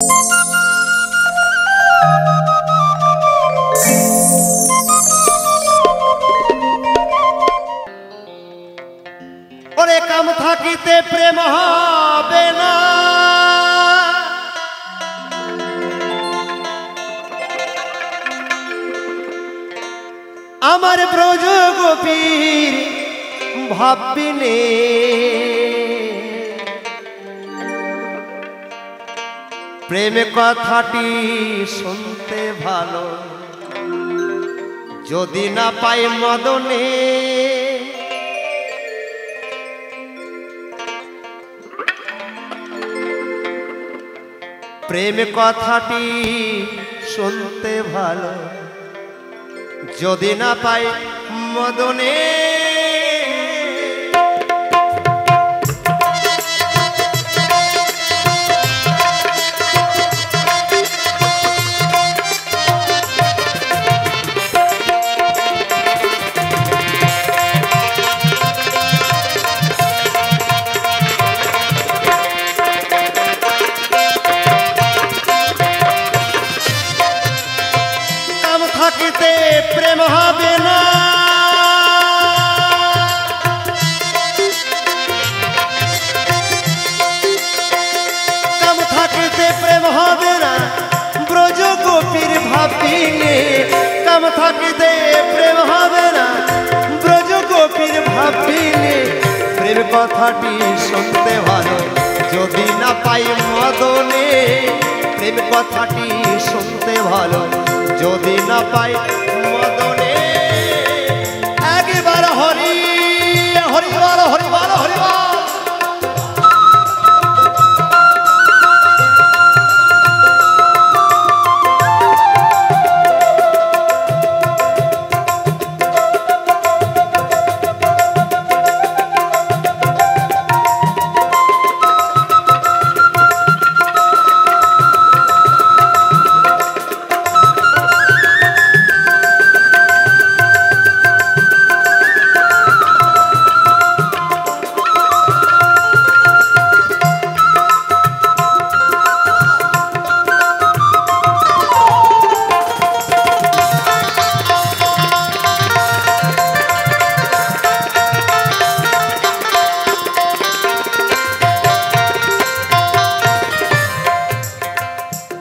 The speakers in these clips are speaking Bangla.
ওরে কাম থাকিতে প্রেম হবে না, আমার ব্রজ গোপীর ভাবিনে প্রেম কথাটি শুনতে ভালো, যদি না পাই মদনে প্রেম কথাটি শুনতে ভালো, যদি না পাই মদনে থাকিতে প্রেম হবে না, কাম থাকিতে প্রেম হবে না, ব্রজ গোপীর ভাবিনে কাম থাকিতে প্রেম হবে না, ব্রজ গোপীর ভাবিনে প্রেম কথাটি শুনতে ভালো, যদি না পাই মদনে প্রেম কথাটি শুনতে ভালো, যদি না পাই মদনে একবার হরি হরি বল হরি বল হরি বল।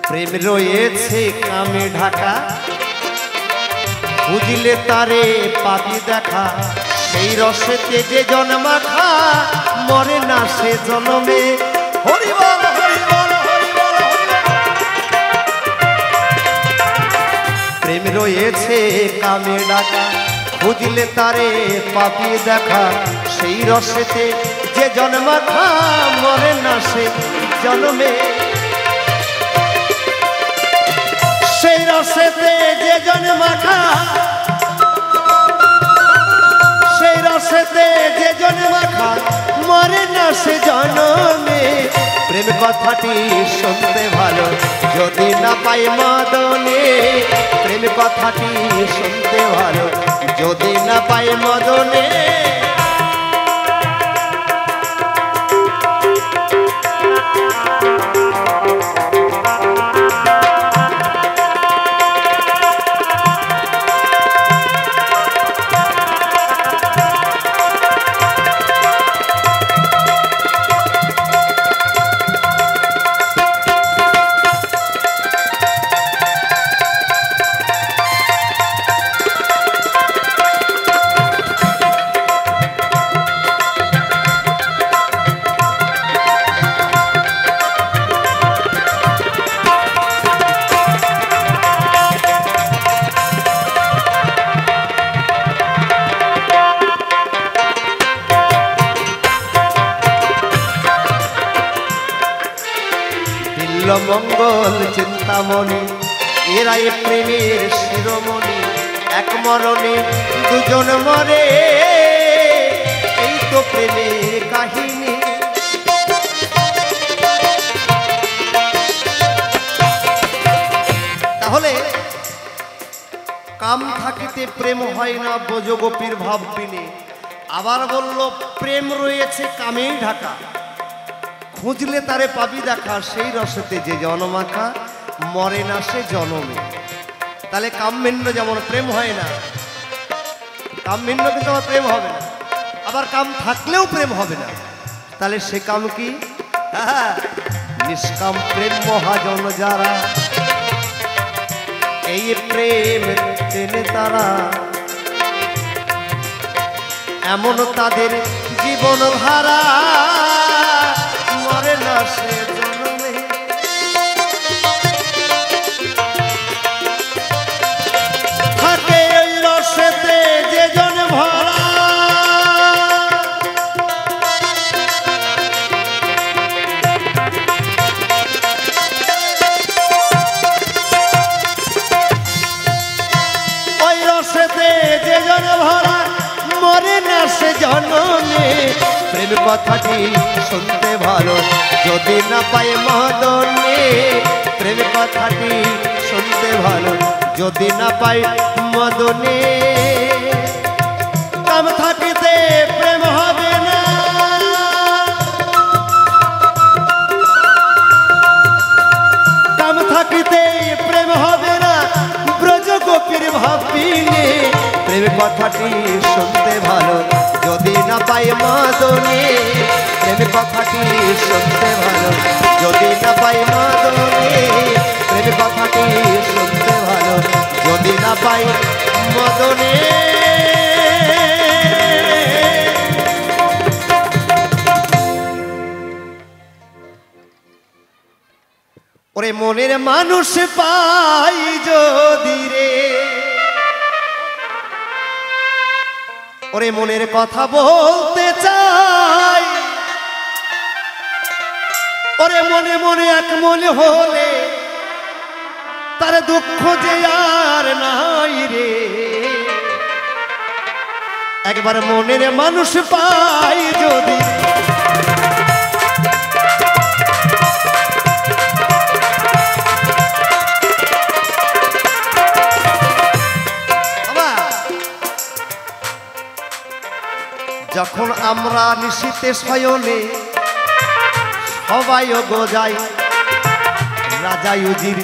প্রেম রয়েছে কামে ঢাকা, বুঝলে তারে পাতি দেখা, সেই রসেতে যে জন্মাখা মরে না সে জন্মে হরি বল হরি বল হরি বল। প্রেম রয়েছে কামে ঢাকা, বুঝলে তারে পাতি দেখা, সেই রসেতে যে জন্মাখা মরে না সে জন্মে, সেই রসেতে যে জন্মাখা, সেই রসেতে যে জন্মাখা মরে না সে জন্মে, প্রেম কথাটি শুনতে ভালো, যদি না পাই মদনে প্রেম কথাটি শুনতে ভালো, যদি না পাই মদনে মঙ্গল চিন্তামণি এরাই প্রেমের শিরোমণি, এক মরণে দুজন মরে, এই তো প্রেমের কাহিনী। তাহলে কাম থাকিতে প্রেম হয় না, ব্রজ গোপীর ভাব বিনে। আবার বলল প্রেম রয়েছে কামেই ঢাকা, খুঁজলে তারে পাবি দেখা, সেই রসেতে যে জনমাখা মরে না সে জনমে। তাহলে কামভিন্ন যেমন প্রেম হয় না, কামভিন্ন কিন্তু আমার প্রেম হবে না, আবার কাম থাকলেও প্রেম হবে না। তাহলে সে কাম কি? নিষ্কাম প্রেম মহাজন যারা, এই প্রেম চেনে তারা, এমন তাদের জীবন ধারা মরে না সে জন্মে। থাকে ওই রসেতে যে জন ভরা, ওই রসেতে যে জন ভরা মরে না সে জন্মে। প্রেম কথাটি শুনতে ভালো যদি না পাই মদনে, প্রেম কথাটি শুনতে ভালো যদি না পাই মদনে। কাম থাকিতে প্রেম হবে না, কাম থাকিতে প্রেম হবে না, ব্রজ গোপীর ভাবিনে। প্রেম কথাটি শুনতে ভালো যদি না পাই মদনে, প্রেম কথাটি শুনতে ভালো যদি না পাই মদনে, প্রেম কথাটি শুনতে ভালো যদি না পাই মদনে। ওরে মনের মানুষ পাই যদি রে, ওরে মনের কথা বলতে চাই, ওরে মনে মনে এক মনে হলে তার দুঃখ যে আর নাই রে। একবার মনের মানুষ পাই যদি, যখন আমরা নিশীতে শয়নে সবাই গোজাই, রাজা উজির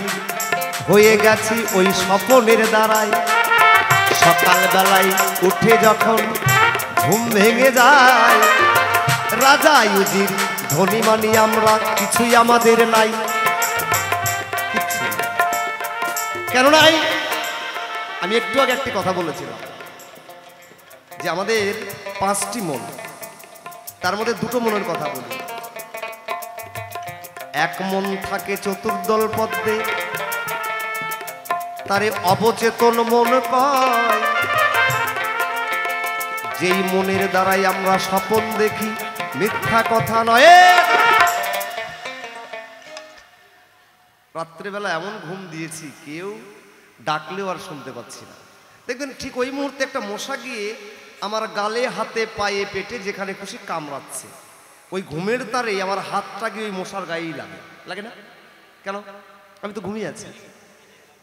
হয়ে গেছি ওই স্বপনের দ্বারাই। সকালবেলায় উঠে যখন ঘুম ভেঙে যায়, রাজা উজির ধনী মানি আমরা, কিছুই আমাদের নাই। কেন নাই? আমি একটু আগে একটি কথা বলেছিলাম যে আমাদের 5টি মন, তার মধ্যে 2টো মনের কথা বলি। এক মন থাকে চতুর্দল পদ্মে, তারে অবচেতন মন কয়। যেই মনের দ্বারাই আমরা স্বপন দেখি, মিথ্যা কথা নয়। রাত্রেবেলা এমন ঘুম দিয়েছি কেউ ডাকলেও আর শুনতে পাচ্ছি না। দেখবেন ঠিক ওই মুহূর্তে একটা মশা গিয়ে আমার গালে, হাতে, পায়ে, পেটে যেখানে খুশি কামড়াচ্ছে। ওই ঘুমের তারে আমার হাতটা গিয়ে ওই মশার গায়েই লাগে, লাগে না? কেন? আমি তো ঘুমিয়ে আছি।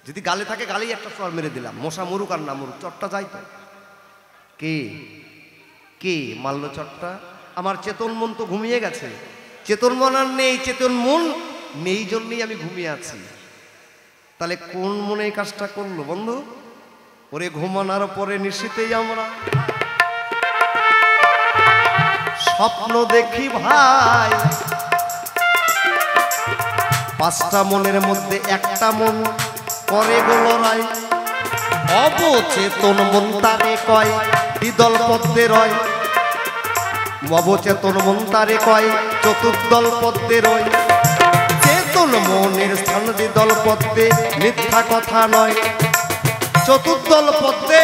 যদি গালে থাকে গালেই একটা চর মেরে দিলাম, মশা মরুক আর না মরুক, চটটা যাই তো। কে কে মারল চটটা? আমার চেতন মন তো ঘুমিয়ে গেছে। চেতন মন আর নেই, চেতন মন নেই জন্যই আমি ঘুমিয়ে আছি। তাহলে কোন মনে এই কাজটা করলো বন্ধু? ওরে ঘুমানোর পরে নিশীতেই আমরা স্বপ্ন দেখি ভাই। 5টা মনের মধ্যে একটা মন করে গোলরাই, অবচেতন মন তারে কয় দ্বিদল পদ্মে রয়। অবচেতন মন তারে কয় চতুর্দল পদ্মে রয়। চেতন মনের স্থান দ্বিদল পদ্মে, মিথ্যা কথা নয়। চতুর্দল পদ্মে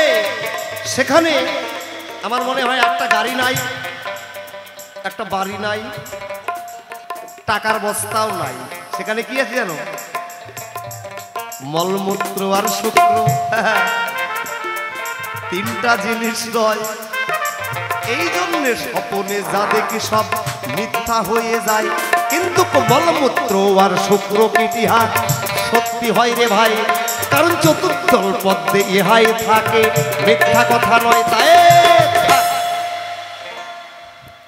সেখানে আমার মনে হয় একটা গাড়ি নাই, একটা বাড়ি নাই, টাকার বস্তাও নাই। সেখানে কি আছে জানো? মলমূত্র আর শুক্র, 3টা জিনিস রয়। এই জন্যে স্বপনে যা দেখি সব মিথ্যা হয়ে যায়, কিন্তু মলমূত্র আর শুক্র ইতিহাস সত্যি হয় রে ভাই। কারণ চতুর্দল পদ্মে ইহাই থাকে, মিথ্যা কথা নয়। তাই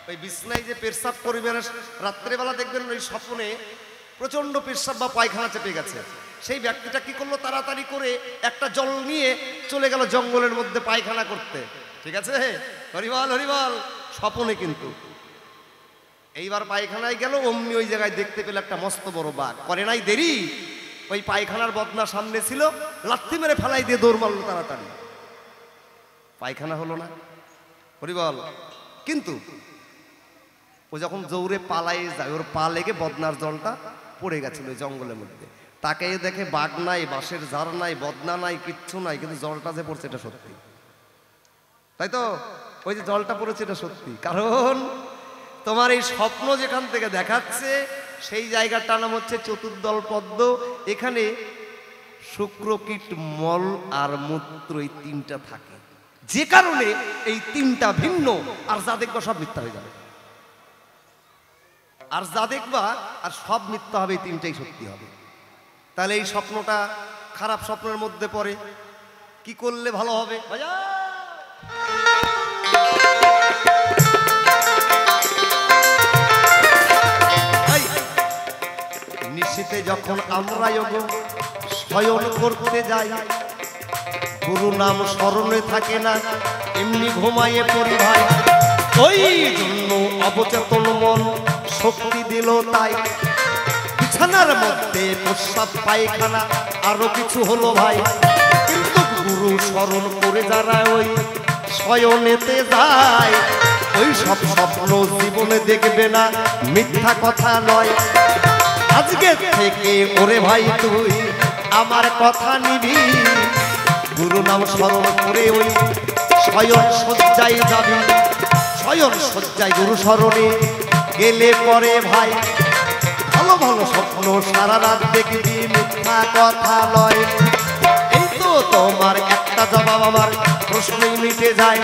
ওই বিছনায় যে পেশাব করবেন রাত্রেবেলা দেখবেন ওই স্বপ্নে প্রচন্ড পেশাব বা পায়খানা চেপে গেছে, সেই ব্যক্তিটা কি করলো, তাড়াতাড়ি করে একটা জল নিয়ে চলে গেল জঙ্গলের মধ্যে পায়খানা করতে। ঠিক আছে, হরিবল হরিবল, স্বপ্নে কিন্তু। এইবার পায়খানায় গেল, অমনি ওই জায়গায় দেখতে পেল একটা মস্ত বড় বাঘ। করে নাই দেরি, ওই পায়খানার বদনা সামনে ছিল, লাথি মেরে ফেলাই দিয়ে দৌড় মারলো তাড়াতাড়ি। পায়খানা হলো না, হরিবল। কিন্তু ও যখন জৌরে পালাই যায়, ওর পা লেগে বদনার জলটা পড়ে গেছিল ওই জঙ্গলের মধ্যে। তাকে দেখে বাঘ নাই, বাঁশের ঝাড় নাই, বদনা নাই, কিচ্ছু নাই, কিন্তু জলটা যে পড়ছে এটা সত্যি। তাই তো, ওই যে জলটা পড়েছে এটা সত্যি। কারণ তোমার এই স্বপ্ন যেখান থেকে দেখাচ্ছে সেই জায়গাটার নাম হচ্ছে চতুর্দল পদ্ম। এখানে শুক্রকীট, মল আর মূত্র, এই তিনটা থাকে, যে কারণে এই তিনটা ভিন্ন। আর যা দেখবা সব মিথ্যা হয়ে যাবে, আর যা দেখবা আর সব মিথ্যা হবে, এই তিনটাই সত্যি হবে। তাহলে এই স্বপ্নটা খারাপ স্বপ্নের মধ্যে পড়ে, কি করলে ভালো হবে? নিশীতে যখন আমরা শয়ন করতে যাই, গুরু নাম স্মরণে থাকে না, এমনি ঘুমাইয়ে পড়ি ভাই। ওই জন্য অবচেতন মন শক্তি দিল তাই, বিছানার মধ্যে প্রস্রাব পায়খানা আরো কিছু হলো ভাই। কিন্তু গুরু স্মরণ করে যারা ওই শয়নেতে যায়, ওই সব স্বপ্ন জীবনে দেখবে না, মিথ্যা কথা নয়। আজকে থেকে ওরে ভাই তুই আমার কথা নিবি, গুরু নাম স্মরণ করে ওই শয়ন শয্যায় যাবি। শয়ন শয্যায় গুরু স্মরণে গেলে পরে ভাই ভালো ভালো স্বপ্ন সারা রাত দেখবি, মিথ্যা কথা নয়। এই তো তোমার একটা জবাব আমার প্রশ্নই মিটে যায়।